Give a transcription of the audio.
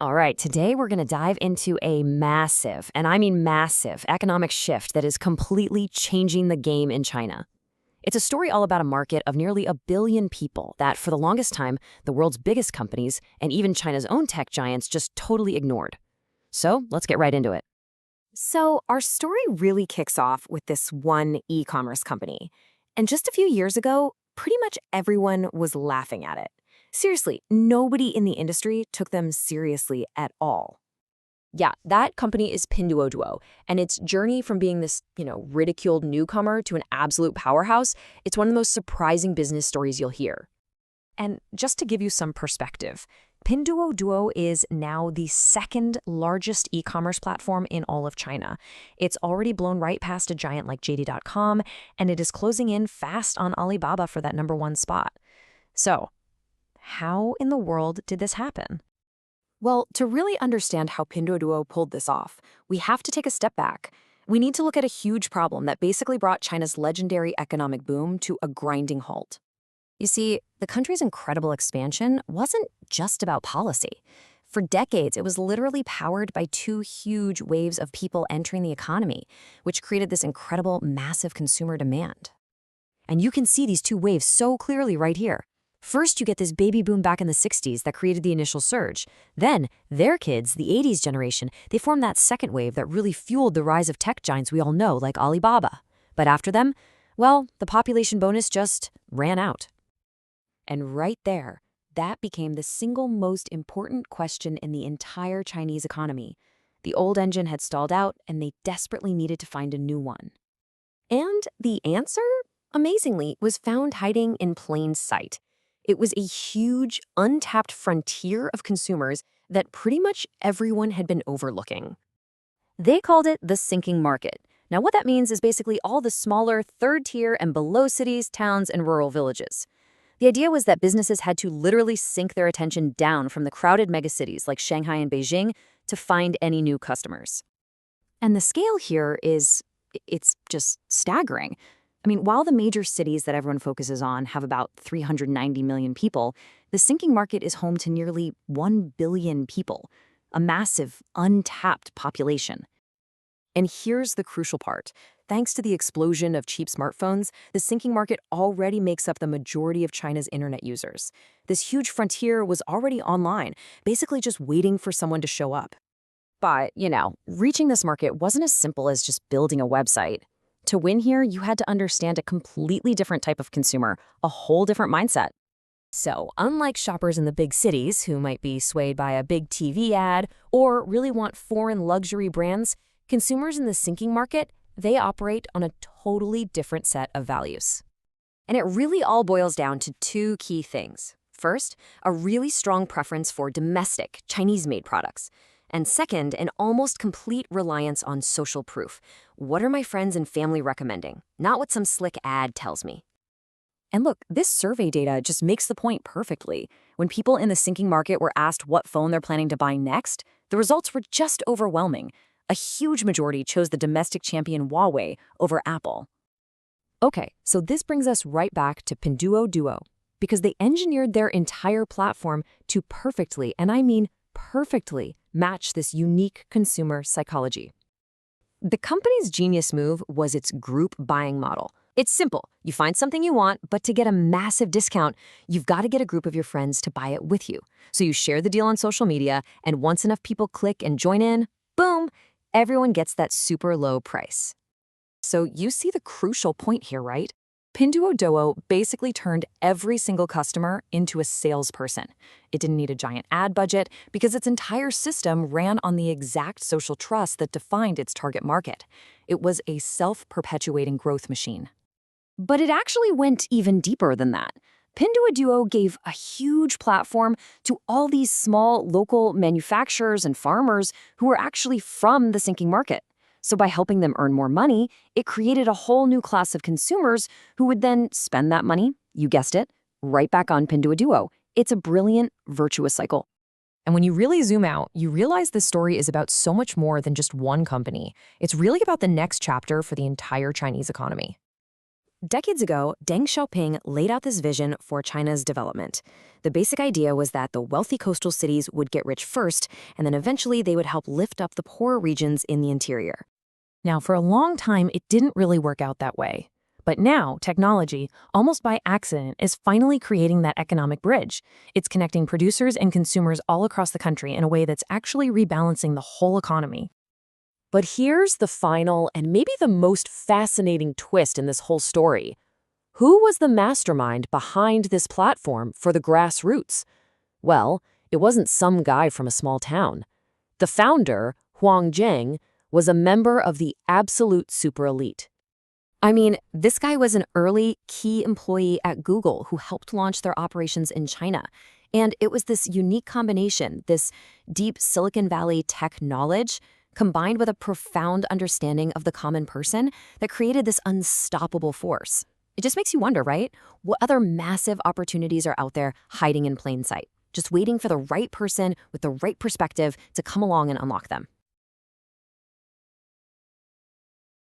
All right, today we're going to dive into a massive, and I mean massive, economic shift that is completely changing the game in China. It's a story all about a market of nearly a billion people that, for the longest time, the world's biggest companies and even China's own tech giants just totally ignored. So let's get right into it. So, our story really kicks off with this one e-commerce company. And just a few years ago, pretty much everyone was laughing at it. Seriously, nobody in the industry took them seriously at all. Yeah, that company is Pinduoduo, and its journey from being this, ridiculed newcomer to an absolute powerhouse, it's one of the most surprising business stories you'll hear. And just to give you some perspective, Pinduoduo is now the second largest e-commerce platform in all of China. It's already blown right past a giant like JD.com, and it is closing in fast on Alibaba for that #1 spot. So, how in the world did this happen? Well, to really understand how Pinduoduo pulled this off, we have to take a step back. We need to look at a huge problem that basically brought China's legendary economic boom to a grinding halt. You see, the country's incredible expansion wasn't just about policy. For decades, it was literally powered by two huge waves of people entering the economy, which created this incredible, massive consumer demand. And you can see these two waves so clearly right here. First, you get this baby boom back in the 60s that created the initial surge. Then, their kids, the 80s generation, they formed that second wave that really fueled the rise of tech giants we all know, like Alibaba. But after them, well, the population bonus just ran out. And right there, that became the single most important question in the entire Chinese economy. The old engine had stalled out, and they desperately needed to find a new one. And the answer, amazingly, was found hiding in plain sight. It was a huge, untapped frontier of consumers that pretty much everyone had been overlooking. They called it the sinking market. Now, what that means is basically all the smaller, third-tier and below cities, towns, and rural villages. The idea was that businesses had to literally sink their attention down from the crowded megacities like Shanghai and Beijing to find any new customers. And the scale here it's just staggering. I mean, while the major cities that everyone focuses on have about 390 million people, the sinking market is home to nearly 1 billion people, a massive, untapped population. And here's the crucial part. Thanks to the explosion of cheap smartphones, the sinking market already makes up the majority of China's internet users. This huge frontier was already online, basically just waiting for someone to show up. But, reaching this market wasn't as simple as just building a website. To win here, you had to understand a completely different type of consumer, a whole different mindset. So, unlike shoppers in the big cities who might be swayed by a big TV ad or really want foreign luxury brands, consumers in the sinking market, they operate on a totally different set of values. And it really all boils down to two key things. First, a really strong preference for domestic, Chinese-made products. And second, an almost complete reliance on social proof. What are my friends and family recommending? Not what some slick ad tells me. And look, this survey data just makes the point perfectly. When people in the sinking market were asked what phone they're planning to buy next, the results were just overwhelming. A huge majority chose the domestic champion Huawei over Apple. Okay, so this brings us right back to Pinduoduo, because they engineered their entire platform to perfectly, and I mean perfectly, match this unique consumer psychology. The company's genius move was its group buying model. It's simple. You find something you want, but to get a massive discount, you've got to get a group of your friends to buy it with you. So you share the deal on social media, and once enough people click and join in, boom, everyone gets that super low price. So you see the crucial point here, right? Pinduoduo basically turned every single customer into a salesperson. It didn't need a giant ad budget because its entire system ran on the exact social trust that defined its target market. It was a self-perpetuating growth machine. But it actually went even deeper than that. Pinduoduo gave a huge platform to all these small local manufacturers and farmers who were actually from the sinking market. So by helping them earn more money, it created a whole new class of consumers who would then spend that money, you guessed it, right back on Pinduoduo. It's a brilliant, virtuous cycle. And when you really zoom out, you realize this story is about so much more than just one company. It's really about the next chapter for the entire Chinese economy. Decades ago, Deng Xiaoping laid out this vision for China's development. The basic idea was that the wealthy coastal cities would get rich first, and then eventually they would help lift up the poorer regions in the interior. Now, for a long time, it didn't really work out that way. But now, technology, almost by accident, is finally creating that economic bridge. It's connecting producers and consumers all across the country in a way that's actually rebalancing the whole economy. But here's the final and maybe the most fascinating twist in this whole story. Who was the mastermind behind this platform for the grassroots? Well, it wasn't some guy from a small town. The founder, Huang Zheng, was a member of the absolute super elite. I mean, this guy was an early key employee at Google who helped launch their operations in China. And it was this unique combination, this deep Silicon Valley tech knowledge, combined with a profound understanding of the common person that created this unstoppable force. It just makes you wonder, right? What other massive opportunities are out there hiding in plain sight, just waiting for the right person with the right perspective to come along and unlock them?